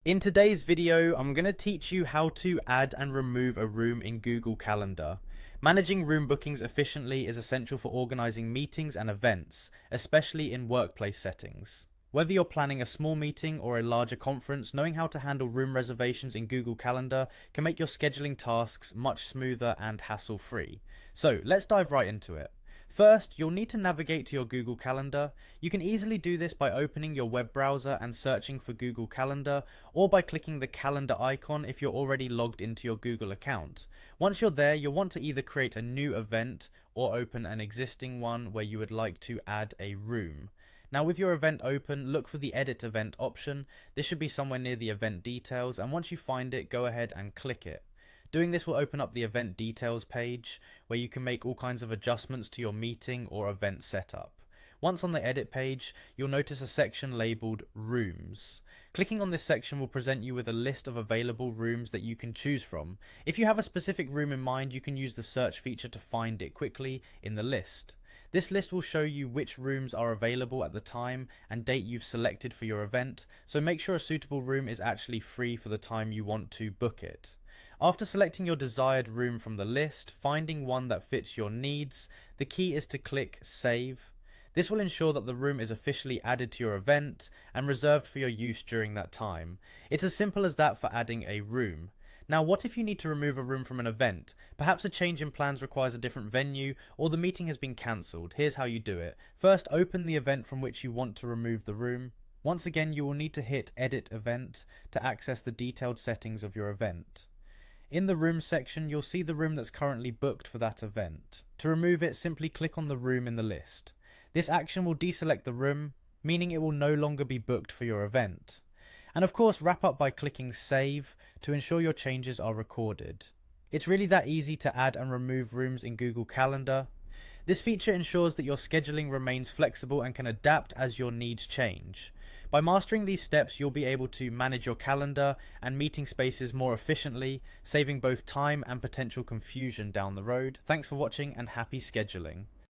In today's video, I'm going to teach you how to add and remove a room in Google Calendar. Managing room bookings efficiently is essential for organizing meetings and events, especially in workplace settings. Whether you're planning a small meeting or a larger conference, knowing how to handle room reservations in Google Calendar can make your scheduling tasks much smoother and hassle-free. So let's dive right into it. First, you'll need to navigate to your Google Calendar. You can easily do this by opening your web browser and searching for Google Calendar, or by clicking the calendar icon if you're already logged into your Google account. Once you're there, you'll want to either create a new event or open an existing one where you would like to add a room. Now with your event open, look for the edit event option. This should be somewhere near the event details, and once you find it, go ahead and click it. Doing this will open up the event details page where you can make all kinds of adjustments to your meeting or event setup. Once on the edit page, you'll notice a section labeled Rooms. Clicking on this section will present you with a list of available rooms that you can choose from. If you have a specific room in mind, you can use the search feature to find it quickly in the list. This list will show you which rooms are available at the time and date you've selected for your event, so make sure a suitable room is actually free for the time you want to book it. After selecting your desired room from the list, finding one that fits your needs, the key is to click Save. This will ensure that the room is officially added to your event and reserved for your use during that time. It's as simple as that for adding a room. Now, what if you need to remove a room from an event? Perhaps a change in plans requires a different venue, or the meeting has been cancelled. Here's how you do it. First, open the event from which you want to remove the room. Once again, you will need to hit Edit Event to access the detailed settings of your event. In the room section, you'll see the room that's currently booked for that event. To remove it, simply click on the room in the list. This action will deselect the room, meaning it will no longer be booked for your event. And of course, wrap up by clicking Save to ensure your changes are recorded. It's really that easy to add and remove rooms in Google Calendar. This feature ensures that your scheduling remains flexible and can adapt as your needs change. By mastering these steps, you'll be able to manage your calendar and meeting spaces more efficiently, saving both time and potential confusion down the road. Thanks for watching and happy scheduling.